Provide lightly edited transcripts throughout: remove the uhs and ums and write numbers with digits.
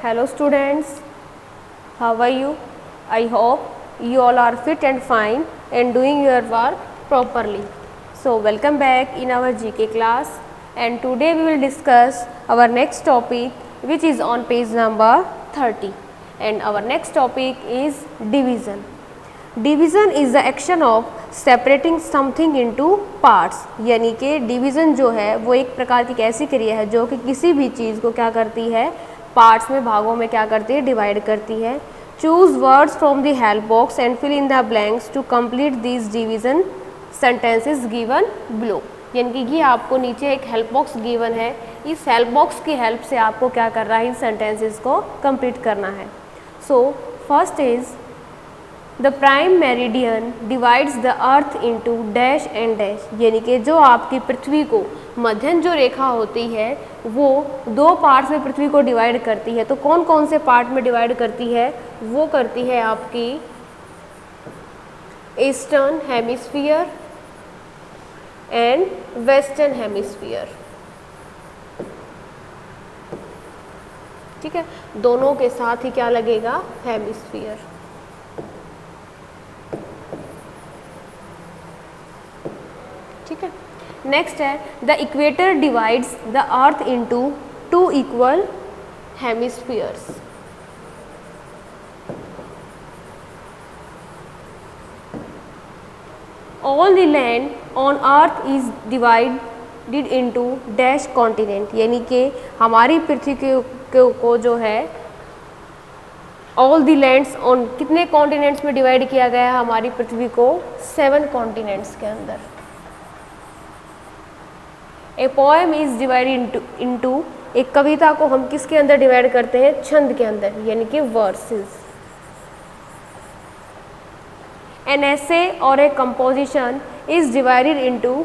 Hello students, how are you? I hope you all are fit and fine and doing your work properly. So welcome back in our GK class, and today we will discuss our next topic, which is on page number 30, and our next topic is division. Division is the action of separating something into parts, यानी कि division जो है वो एक प्रकार की ऐसी क्रिया है जो कि किसी भी चीज़ को क्या करती है, पार्ट्स में, भागों में क्या करती है, डिवाइड करती है. Choose words from the help box and fill in the blanks to complete this division sentences given below. यानी कि ये आपको नीचे एक हेल्प बॉक्स गिवन है, इस हेल्प बॉक्स की हेल्प से आपको क्या करना है, इन सेंटेंसेस को कंप्लीट करना है. So first is the prime meridian divides the earth into dash and dash, यानी कि जो आपकी पृथ्वी को मध्यम जो रेखा होती है वो दो पार्ट्स में पृथ्वी को डिवाइड करती है. तो कौन कौन से पार्ट में डिवाइड करती है, वो करती है आपकी eastern hemisphere and western hemisphere. ठीक है, दोनों के साथ ही क्या लगेगा, हेमिस्फीयर. ठीक है, नेक्स्ट है the equator divides the earth into two equal hemispheres. All the land on earth is divided into dash continent, यानी कि हमारी पृथ्वी को जो है ऑल द लैंड्स ऑन कितने कॉन्टिनेंट्स में डिवाइड किया गया है, हमारी पृथ्वी को 7 कॉन्टिनेंट्स के अंदर. A poem is divided into, एक कविता को हम किसके अंदर डिवाइड करते हैं, छंद के अंदर, यानी कि वर्सेस. एन एसे और a composition is divided into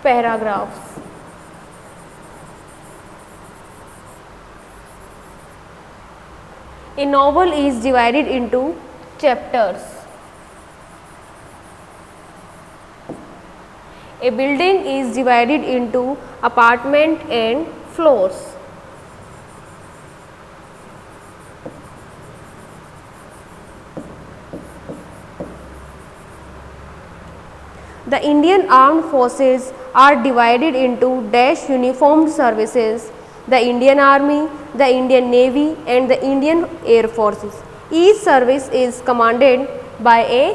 paragraphs. A novel is divided into chapters. A building is divided into apartment and floors. The Indian Armed Forces are divided into dash uniformed services: the Indian Army, the Indian Navy and the Indian Air Forces. Each service is commanded by a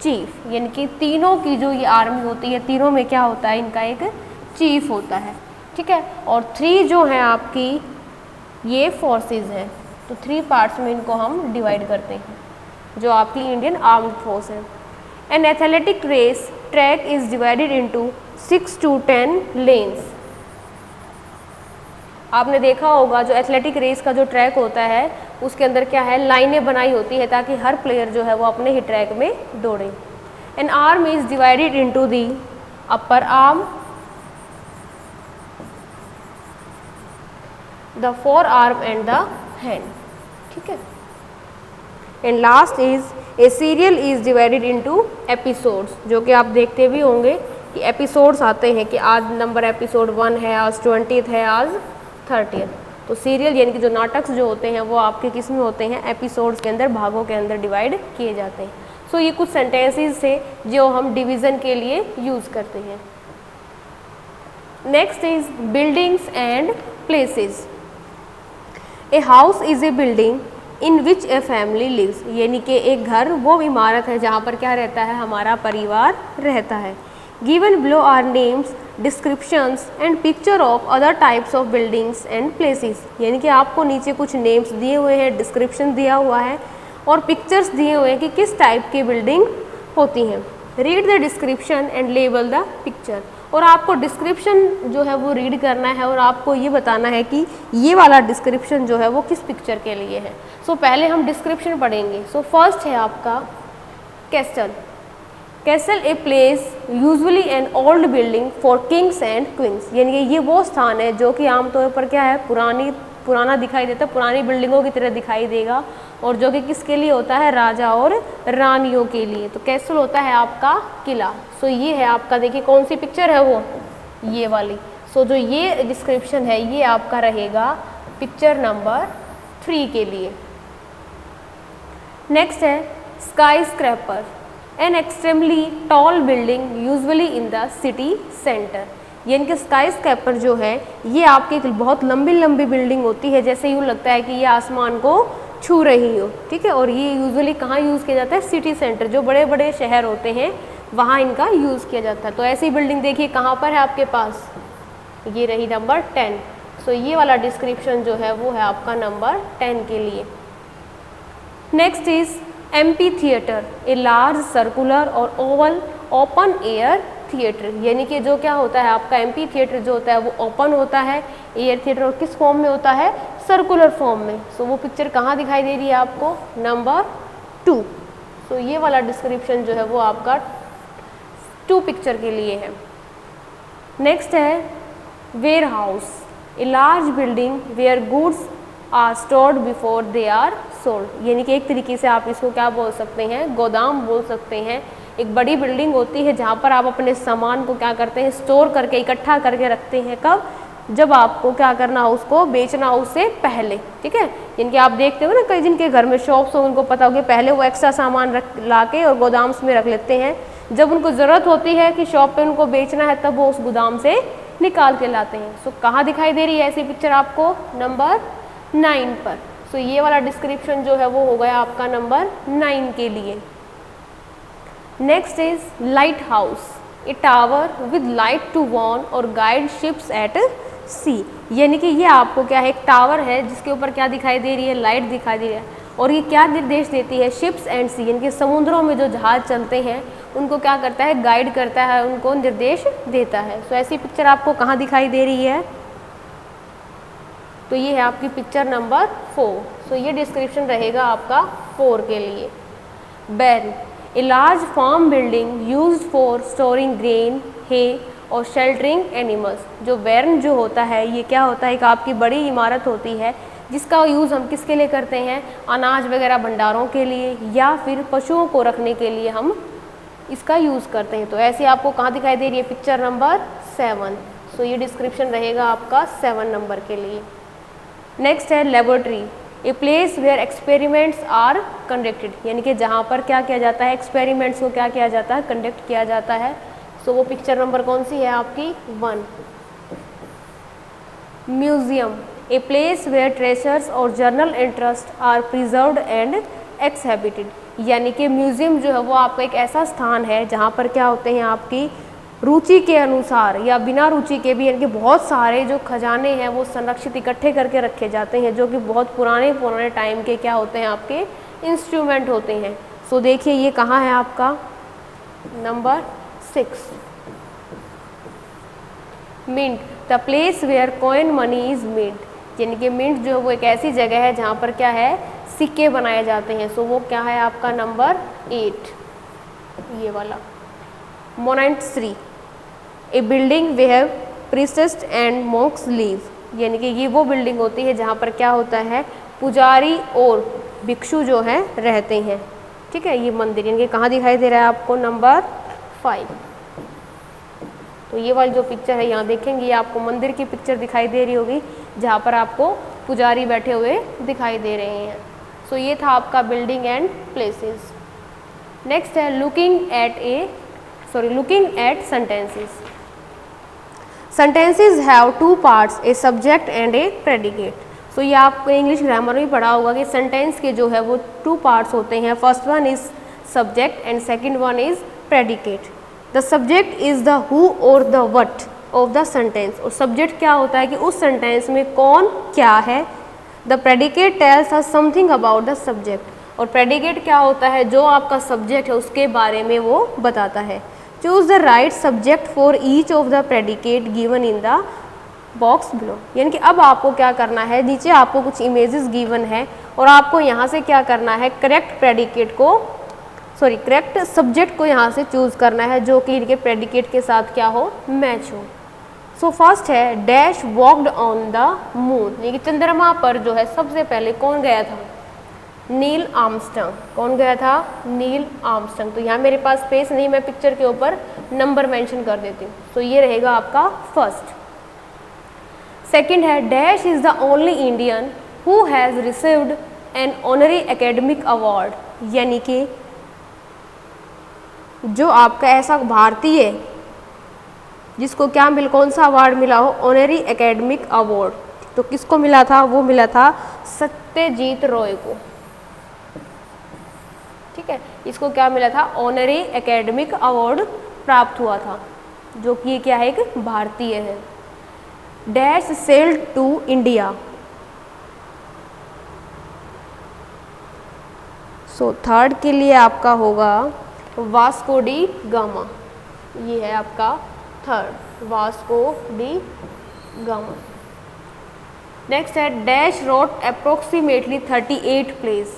chief, यानी कि तीनों की जो ये army होती है, तीनों में क्या होता है, इनका एक चीफ होता है. ठीक है, और 3 जो है आपकी ये फोर्सेस हैं, तो 3 पार्ट्स में इनको हम डिवाइड करते हैं, जो आपकी इंडियन आर्म्ड फोर्स है. An athletic race track is divided into 6 to 10 lanes. आपने देखा होगा जो एथलेटिक रेस का जो ट्रैक होता है उसके अंदर क्या है, लाइनें बनाई होती है ताकि हर प्लेयर जो है वो अपने ही ट्रैक में दौड़े. N arm is divided into the upper arm, the four arm and the hand. ठीक है, and last is a serial is divided into episodes, जो कि आप देखते भी होंगे कि एपिसोड्स आते हैं कि आज नंबर एपिसोड 1 है, आज 20th है, आज 30th. तो सीरियल यानी कि जो नाटक जो होते हैं वो आपके किस में होते हैं, एपिसोड्स के अंदर, भागों के अंदर डिवाइड किए जाते हैं. सो ये कुछ सेंटेंसेस थे जो हम डिवीज़न के लिए यूज़ करते हैं. Next is buildings and places. A house is a building in which a family lives, यानी कि एक घर वो इमारत है जहाँ पर क्या रहता है, हमारा परिवार रहता है. Given below are names, descriptions and picture of other types of buildings and places. यानी कि आपको नीचे कुछ नेम्स दिए हुए हैं, डिस्क्रिप्शन दिया हुआ है और पिक्चर्स दिए हुए हैं कि किस टाइप की बिल्डिंग होती हैं. Read the description and label the picture. और आपको डिस्क्रिप्शन जो है वो रीड करना है और आपको ये बताना है कि ये वाला डिस्क्रिप्शन जो है वो किस पिक्चर के लिए है. सो पहले हम डिस्क्रिप्शन पढ़ेंगे. सो फर्स्ट है आपका castle. Castle a place usually an old building for Kings and queen's, यानी कि ये वो स्थान है जो कि आमतौर पर क्या है, पुराना दिखाई देता है, पुरानी बिल्डिंगों की तरह दिखाई देगा, और जो कि किसके लिए होता है, राजा और रानियों के लिए. तो कैसल होता है आपका किला. सो ये है आपका, देखिए कौन सी पिक्चर है वो, ये वाली. सो जो ये डिस्क्रिप्शन है ये आपका रहेगा पिक्चर नंबर फ्री के लिए। नेक्स्ट है sky scraper, an extremely tall building usually in the city centre. यानी कि स्काई स्क्रैपर जो है ये आपकी एक बहुत लंबी लंबी बिल्डिंग होती है, जैसे यूँ लगता है कि ये आसमान को छू रही हो, ठीक है। और ये यूजुअली कहाँ यूज़ किया जाता है, सिटी सेंटर, जो बड़े बड़े शहर होते हैं वहाँ इनका यूज़ किया जाता है। तो ऐसी बिल्डिंग देखिए कहाँ पर है आपके पास, ये रही नंबर 10। सो ये वाला डिस्क्रिप्शन जो है वो है आपका नंबर 10 के लिए। Next is amphi theatre, a large circular और ओवल ओपन एयर थिएटर। यानी कि जो क्या होता है आपका एम्पी थिएटर जो होता है वो ओपन होता है, एयर थिएटर और किस फॉर्म में होता है, सर्कुलर फॉर्म में। सो वो पिक्चर कहाँ दिखाई दे रही है आपको, नंबर 2। सो ये वाला डिस्क्रिप्शन जो है वो आपका 2 पिक्चर के लिए है। नेक्स्ट है warehouse, a large building where goods are stored before they are sold. यानी कि एक तरीके से आप इसको क्या बोल सकते हैं, गोदाम बोल सकते हैं। एक बड़ी बिल्डिंग होती है जहाँ पर आप अपने सामान को क्या करते हैं, स्टोर करके इकट्ठा करके रखते हैं। कब, जब आपको क्या करना हो, उसको बेचना हो उससे पहले, ठीक है। जिनके आप देखते हो ना कई जिनके घर में शॉप्स हो, उनको पता होगा पहले वो एक्स्ट्रा सामान रख ला के और गोदाम्स में रख लेते हैं। जब उनको ज़रूरत होती है कि शॉप पे उनको बेचना है तब वो उस गोदाम से निकाल के लाते हैं। सो कहाँ दिखाई दे रही है ऐसी पिक्चर आपको, नंबर 9 पर। सो ये वाला डिस्क्रिप्शन जो है वो हो गया आपका नंबर 9 के लिए। Next is lighthouse, a tower with light to warn और गाइड शिप्स एट सी। यानी कि ये आपको क्या है, एक टावर है जिसके ऊपर क्या दिखाई दे रही है, लाइट दिखाई दे रही है। और ये क्या निर्देश देती है, शिप्स एंड सी, यानी कि समुद्रों में जो जहाज चलते हैं उनको क्या करता है, गाइड करता है, उनको निर्देश देता है। सो ऐसी पिक्चर आपको कहाँ दिखाई दे रही है, तो ये है आपकी पिक्चर नंबर 4। सो ये डिस्क्रिप्शन रहेगा आपका 4 के लिए। Barn, a large farm building used for storing grain, hay और शेल्टरिंग एनिमल्स। जो बैरन जो होता है ये क्या होता है, एक आपकी बड़ी इमारत होती है जिसका यूज़ हम किसके लिए करते हैं, अनाज वगैरह भंडारों के लिए या फिर पशुओं को रखने के लिए हम इसका यूज़ करते हैं। तो ऐसे आपको कहाँ दिखाई दे रही है, पिक्चर नंबर 7। सो ये डिस्क्रिप्शन रहेगा आपका 7 नंबर के लिए। नेक्स्ट है laboratory, a place where experiments are conducted. यानी कि जहाँ पर क्या किया जाता है, एक्सपेरिमेंट्स को क्या किया जाता है, कंडक्ट किया जाता है। सो वो पिक्चर नंबर कौन सी है आपकी, 1। Museum, a place where treasures और general interest are preserved and exhibited. यानी कि म्यूजियम जो है वो आपका एक ऐसा स्थान है जहाँ पर क्या होते हैं, आपकी रुचि के अनुसार या बिना रुचि के भी, यानी कि बहुत सारे जो खजाने हैं वो संरक्षित इकट्ठे करके रखे जाते हैं, जो कि बहुत पुराने टाइम के क्या होते हैं, आपके इंस्ट्रूमेंट होते हैं। सो देखिए ये कहाँ है आपका, number 6। Mint, the place where coin money is mint. यानी कि मिंट जो है वो एक ऐसी जगह है जहाँ पर क्या है, सिक्के बनाए जाते हैं। सो वो क्या है आपका नंबर 8, ये वाला। Monastery, a building where priests and monks live. यानी कि ये वो बिल्डिंग होती है जहाँ पर क्या होता है, पुजारी और भिक्षु जो है रहते हैं, ठीक है। ये मंदिर यानी कि कहाँ दिखाई दे रहा है आपको, नंबर 5। तो ये वाली जो पिक्चर है यहाँ देखेंगे, ये आपको मंदिर की पिक्चर दिखाई दे रही होगी जहाँ पर आपको पुजारी बैठे हुए दिखाई दे रहे हैं। सो ये था आपका बिल्डिंग एंड प्लेसेस। नेक्स्ट है looking at sentences. Sentences have 2 parts, a subject and a predicate. So ये आपको इंग्लिश ग्रामर में पढ़ा होगा कि सेंटेंस के जो है वो 2 पार्ट्स होते हैं। First one is subject and second one is predicate. The subject is the who और the what of the sentence. और सब्जेक्ट क्या होता है कि उस सेंटेंस में कौन क्या है। The predicate tells us something about the subject. और प्रेडिकेट क्या होता है, जो आपका सब्जेक्ट है उसके बारे में वो बताता है। Choose the right subject for each of the predicate given in the box below. यानी कि अब आपको क्या करना है, नीचे आपको कुछ इमेजेस गिवन है और आपको यहाँ से क्या करना है, करेक्ट सब्जेक्ट को यहाँ से चूज करना है जो कि इनके प्रेडिकेट के साथ क्या हो, मैच हो। सो फर्स्ट है dash walked on the moon. यानी कि चंद्रमा पर जो है सबसे पहले कौन गया था, नील आर्मस्ट्रांग। कौन गया था, नील आर्मस्ट्रांग। तो यहाँ मेरे पास स्पेस नहीं, मैं पिक्चर के ऊपर नंबर मेंशन कर देती हूँ। तो ये रहेगा आपका फर्स्ट। सेकंड है dash is the only Indian who has received an honorary academic award, यानी कि जो आपका ऐसा भारतीय जिसको क्या कौन सा अवार्ड मिला हो, ऑनरी एकेडमिक अवार्ड, तो किसको मिला था? वो मिला था सत्यजीत रॉय को। ठीक है, इसको क्या मिला था? ऑनरी एकेडमिक अवार्ड प्राप्त हुआ था, जो कि ये क्या है? एक भारतीय है। Dash sailed to India, so third के लिए आपका होगा वास्को डी गामा। ये है आपका third, Vasco D gamma. Next है डैश रोट अप्रोक्सीमेटली 38 प्लेस,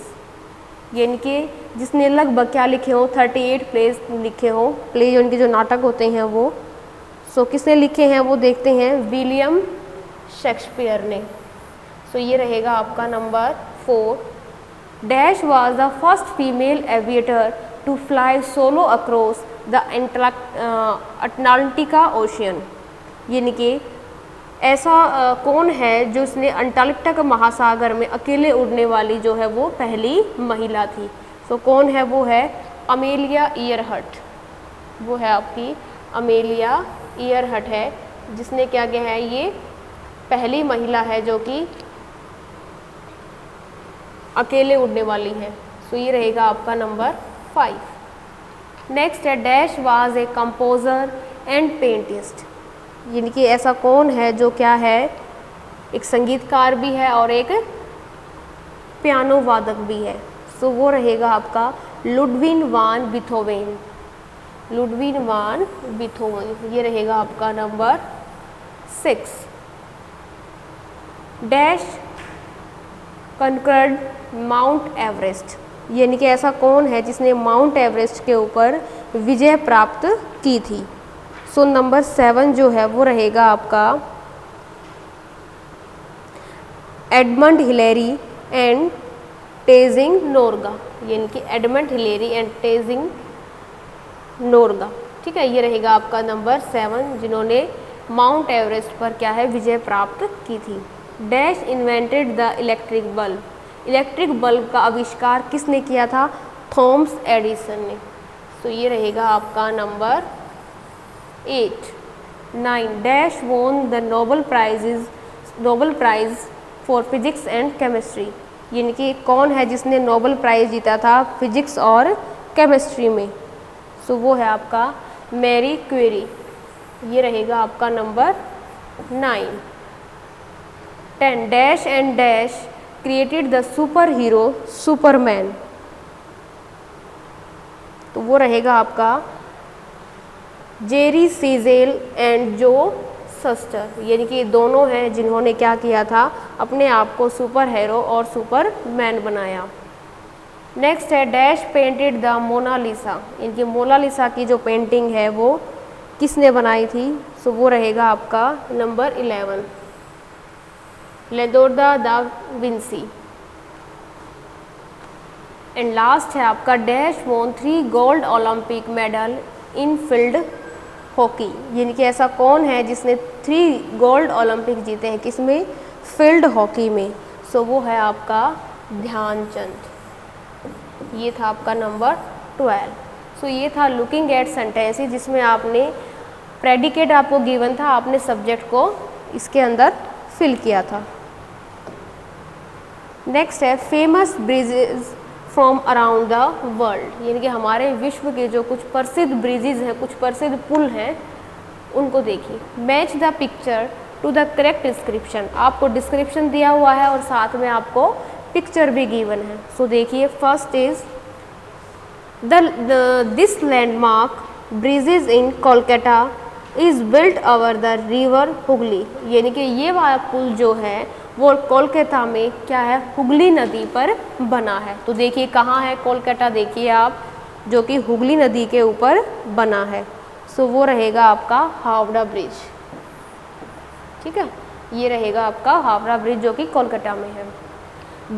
यानी कि जिसने लगभग क्या लिखे हो? 38 प्लेस लिखे हो। प्ले उनके जो नाटक होते हैं वो, सो किसने लिखे हैं वो देखते हैं, विलियम शेक्सपियर ने। सो ये रहेगा आपका number 4। Dash was the first female aviator to fly solo across the Atlantic ocean, यानी कि ऐसा कौन है जो इसने अंटार्कटिका महासागर में अकेले उड़ने वाली जो है वो पहली महिला थी। सो कौन है? वो है अमेलिया ईयरहट। वो है आपकी अमेलिया ईयरहट है, जिसने क्या किया है? ये पहली महिला है जो कि अकेले उड़ने वाली है। सो ये रहेगा आपका नंबर 5। नेक्स्ट है dash was a composer and pianist, यानी कि ऐसा कौन है जो क्या है? एक संगीतकार भी है और एक पियानो वादक भी है। सो वो रहेगा आपका लुडविग वान बीथोवेन। लुडविग वान बीथोवेन, ये रहेगा आपका number 6। Dash conquered mount Everest, यानी कि ऐसा कौन है जिसने माउंट एवरेस्ट के ऊपर विजय प्राप्त की थी। सो नंबर 7 जो है वो रहेगा आपका एडमंड हिलेरी एंड टेजिंग नोरगा, यानी कि एडमंड हिलेरी एंड टेजिंग नोरगा। ठीक है, ये रहेगा आपका नंबर 7, जिन्होंने माउंट एवरेस्ट पर क्या है? विजय प्राप्त की थी। Dash invented the electric bulb, electric bulb का आविष्कार किसने किया था? थॉमस एडिसन ने। तो ये रहेगा आपका number 8। 9 dash won the Nobel prize for physics and chemistry, यानी कि कौन है जिसने नोबेल प्राइज जीता था फिजिक्स और केमिस्ट्री में। सो वो है आपका मैरी क्यूरी। ये रहेगा आपका number 9। 10 dash and dash created the super hero Superman, तो वो रहेगा आपका जेरी सीजेल एंड जो सस्टर, यानी कि दोनों हैं जिन्होंने क्या किया था? अपने आप को सुपर हीरो और सुपरमैन बनाया। नेक्स्ट है डैश पेंटेड द मोनालिसा, इनकी मोनालिसा की जो पेंटिंग है वो किसने बनाई थी? सो वो रहेगा आपका number 11 लेओनार्डो da Vinci. And last है आपका dash won 3 gold Olympic medal in field hockey, यानी कि ऐसा कौन है जिसने 3 गोल्ड ओलंपिक जीते हैं? किसमें? फील्ड हॉकी में। सो वो है आपका ध्यानचंद। ये था आपका नंबर 12। सो ये था लुकिंग एट सेंटेंसेस, जिसमें आपने प्रेडिकेट आपको गिवन था, आपने सब्जेक्ट को इसके अंदर फिल किया था। नेक्स्ट है famous bridges from around the world, यानी कि हमारे विश्व के जो कुछ प्रसिद्ध ब्रिजेज हैं, कुछ प्रसिद्ध पुल हैं, उनको देखिए। Match the picture to the correct description, आपको डिस्क्रिप्शन दिया हुआ है और साथ में आपको पिक्चर भी गिवन है। सो देखिए, first is this landmark bridges in Kolkata is built over the river Hooghly, यानी कि ये वाला पुल जो है वो कोलकाता में क्या है? हुगली नदी पर बना है। तो देखिए कहाँ है कोलकाता? देखिए आप, जो कि हुगली नदी के ऊपर बना है। सो वो रहेगा आपका हावड़ा ब्रिज। ठीक है, ये रहेगा आपका हावड़ा ब्रिज जो कि कोलकाता में है।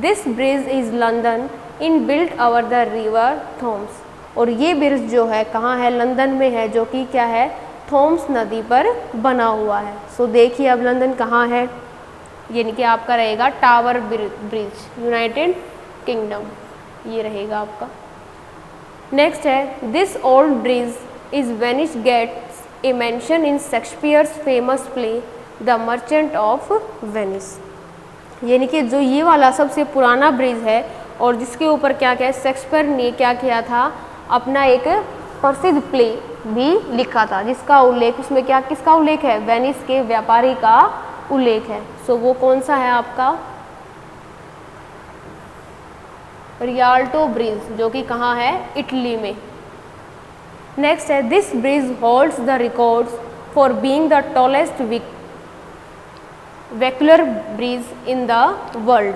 This bridge is London in built over the river Thoms, और ये ब्रिज जो है कहाँ है? लंदन में है, जो कि क्या है? थॉम्स नदी पर बना हुआ है। सो देखिए अब लंदन कहाँ है? यानी कि आपका रहेगा टावर ब्रिज, यूनाइटेड किंगडम, ये रहेगा आपका। नेक्स्ट है this old bridge is Venice gets a mention in Shakespeare's famous play the Merchant of Venice. यानी कि जो ये वाला सबसे पुराना ब्रिज है और जिसके ऊपर क्या क्या शेक्सपियर ने क्या किया था, अपना एक प्रसिद्ध प्ले भी लिखा था, जिसका उल्लेख उसमें क्या किसका उल्लेख है, वेनिस के व्यापारी का उल्लेख है। सो वो कौन सा है आपका, रियाल्टो ब्रिज, जो कि कहाँ है, इटली में। नेक्स्ट है this bridge holds the records for being the tallest vehicular bridge in the world.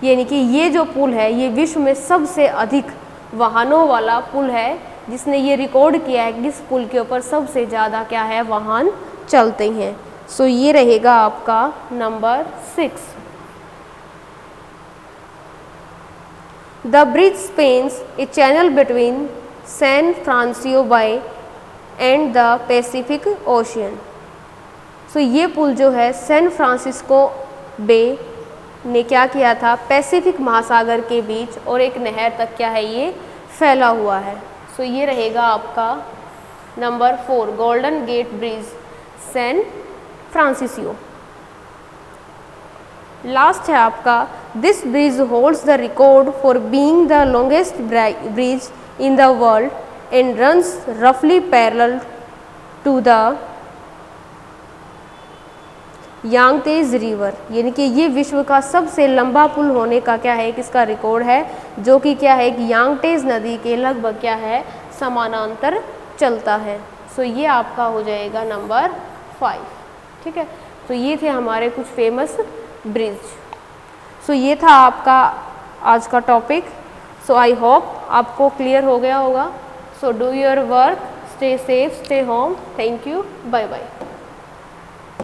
यानी कि ये जो पुल है ये विश्व में सबसे अधिक वाहनों वाला पुल है, जिसने ये रिकॉर्ड किया है कि इस पुल के ऊपर सबसे ज़्यादा क्या है, वाहन चलते हैं। सो ये रहेगा आपका number 6। The bridge spans a channel between San Francisco bay and the Pacific Ocean. So ये पुल जो है सैन फ्रांसिस्को बे ने क्या किया था, पैसिफिक महासागर के बीच और एक नहर तक क्या है, ये फैला हुआ है। सो ये रहेगा आपका number 4 Golden Gate Bridge, San Francisco. Last है आपका this bridge holds the record for being the longest bridge in the world and runs रफली parallel to the Yangtze river. यानी कि ये विश्व का सबसे लंबा पुल होने का क्या है, किसका रिकॉर्ड है, जो कि क्या है कि यांगतेज नदी के लगभग क्या है, समानांतर चलता है। सो ये आपका हो जाएगा नंबर 5। ठीक है, तो ये थे हमारे कुछ फेमस ब्रिज। सो ये था आपका आज का टॉपिक। सो आई होप आपको क्लियर हो गया होगा। So do your work, stay safe, stay home. Thank you, bye bye.